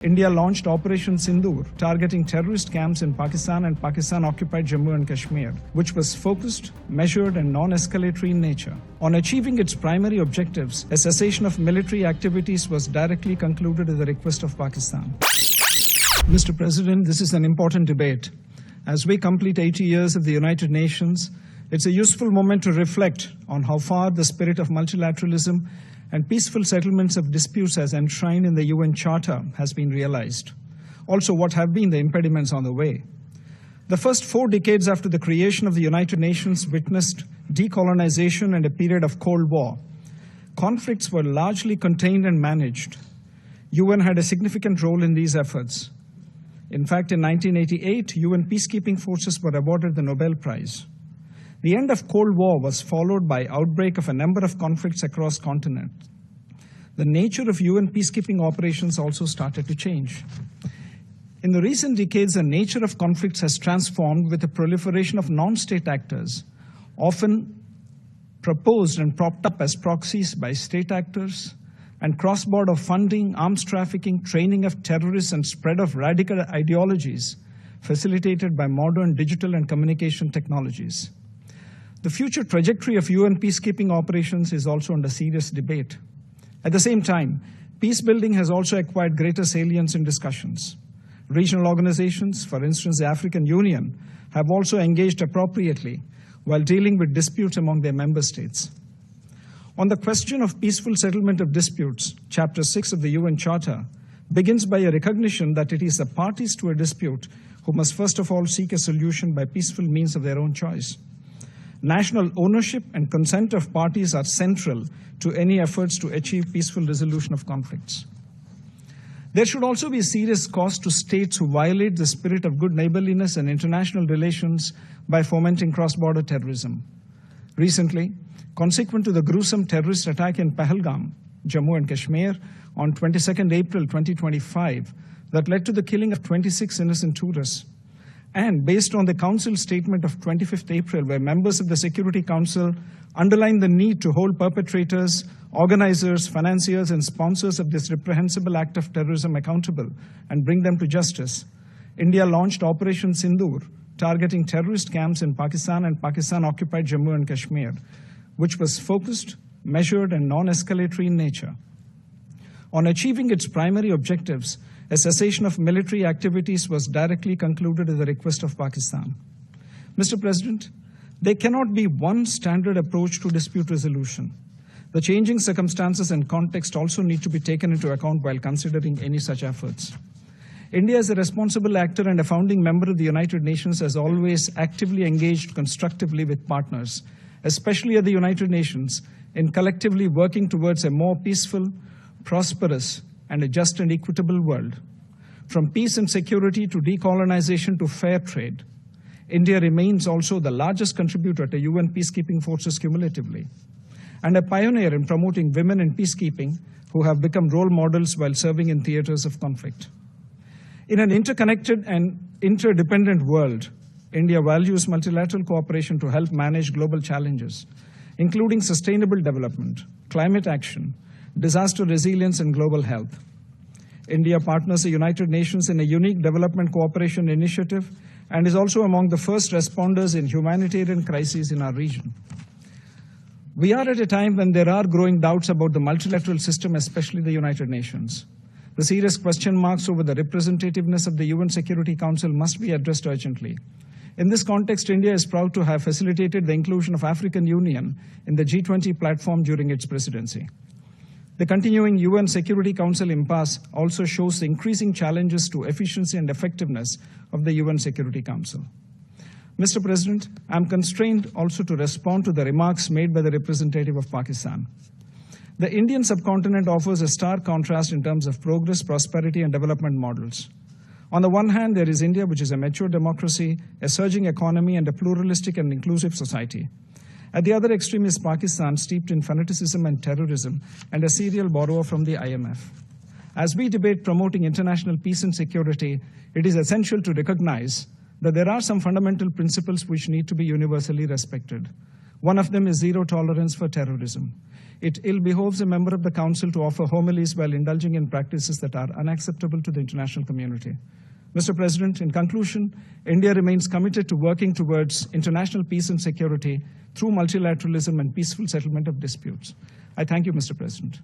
India launched Operation Sindoor, targeting terrorist camps in Pakistan and Pakistan-occupied Jammu and Kashmir, which was focused, measured and non-escalatory in nature. On achieving its primary objectives, a cessation of military activities was directly concluded at the request of Pakistan. Mr. President, this is an important debate. As we complete 80 years of the United Nations, it's a useful moment to reflect on how far the spirit of multilateralism and peaceful settlements of disputes as enshrined in the UN Charter has been realized. Also, what have been the impediments on the way? The first 4 decades after the creation of the United Nations witnessed decolonization and a period of Cold War. Conflicts were largely contained and managed. UN had a significant role in these efforts. In fact, in 1988, UN peacekeeping forces were awarded the Nobel Prize. The end of Cold War was followed by outbreak of a number of conflicts across continents. The nature of UN peacekeeping operations also started to change. In the recent decades, the nature of conflicts has transformed with the proliferation of non-state actors, often proposed and propped up as proxies by state actors, and cross-border funding, arms trafficking, training of terrorists, and spread of radical ideologies facilitated by modern digital and communication technologies. The future trajectory of UN peacekeeping operations is also under serious debate. At the same time, peace building has also acquired greater salience in discussions. Regional organizations, for instance the African Union, have also engaged appropriately while dealing with disputes among their member states. On the question of peaceful settlement of disputes, Chapter 6 of the UN Charter begins by a recognition that it is the parties to a dispute who must first of all seek a solution by peaceful means of their own choice. National ownership and consent of parties are central to any efforts to achieve peaceful resolution of conflicts. There should also be a serious cost to states who violate the spirit of good neighborliness and international relations by fomenting cross-border terrorism. Recently, consequent to the gruesome terrorist attack in Pahalgam, Jammu and Kashmir, on 22nd April 2025, that led to the killing of 26 innocent tourists, and based on the Council statement of 25th April, where members of the Security Council underlined the need to hold perpetrators, organizers, financiers, and sponsors of this reprehensible act of terrorism accountable and bring them to justice, India launched Operation Sindoor, targeting terrorist camps in Pakistan and Pakistan-occupied Jammu and Kashmir, which was focused, measured, and non-escalatory in nature. On achieving its primary objectives, a cessation of military activities was directly concluded at the request of Pakistan. Mr. President, there cannot be one standard approach to dispute resolution. The changing circumstances and context also need to be taken into account while considering any such efforts. India, as a responsible actor and a founding member of the United Nations, has always actively engaged constructively with partners, especially at the United Nations, in collectively working towards a more peaceful, prosperous, and a just and equitable world. From peace and security to decolonization to fair trade, India remains also the largest contributor to UN peacekeeping forces cumulatively, and a pioneer in promoting women in peacekeeping who have become role models while serving in theaters of conflict. In an interconnected and interdependent world, India values multilateral cooperation to help manage global challenges, including sustainable development, climate action, disaster resilience, and global health. India partners the United Nations in a unique development cooperation initiative and is also among the first responders in humanitarian crises in our region. We are at a time when there are growing doubts about the multilateral system, especially the United Nations. The serious question marks over the representativeness of the UN Security Council must be addressed urgently. In this context, India is proud to have facilitated the inclusion of African Union in the G20 platform during its presidency. The continuing UN Security Council impasse also shows the increasing challenges to efficiency and effectiveness of the UN Security Council. Mr. President, I am constrained also to respond to the remarks made by the representative of Pakistan. The Indian subcontinent offers a stark contrast in terms of progress, prosperity, and development models. On the one hand, there is India, which is a mature democracy, a surging economy, and a pluralistic and inclusive society. At the other extreme is Pakistan, steeped in fanaticism and terrorism, and a serial borrower from the IMF. As we debate promoting international peace and security, it is essential to recognize that there are some fundamental principles which need to be universally respected. One of them is zero tolerance for terrorism. it ill behoves a member of the Council to offer homilies while indulging in practices that are unacceptable to the international community. Mr. President, in conclusion, India remains committed to working towards international peace and security through multilateralism and peaceful settlement of disputes. I thank you, Mr. President.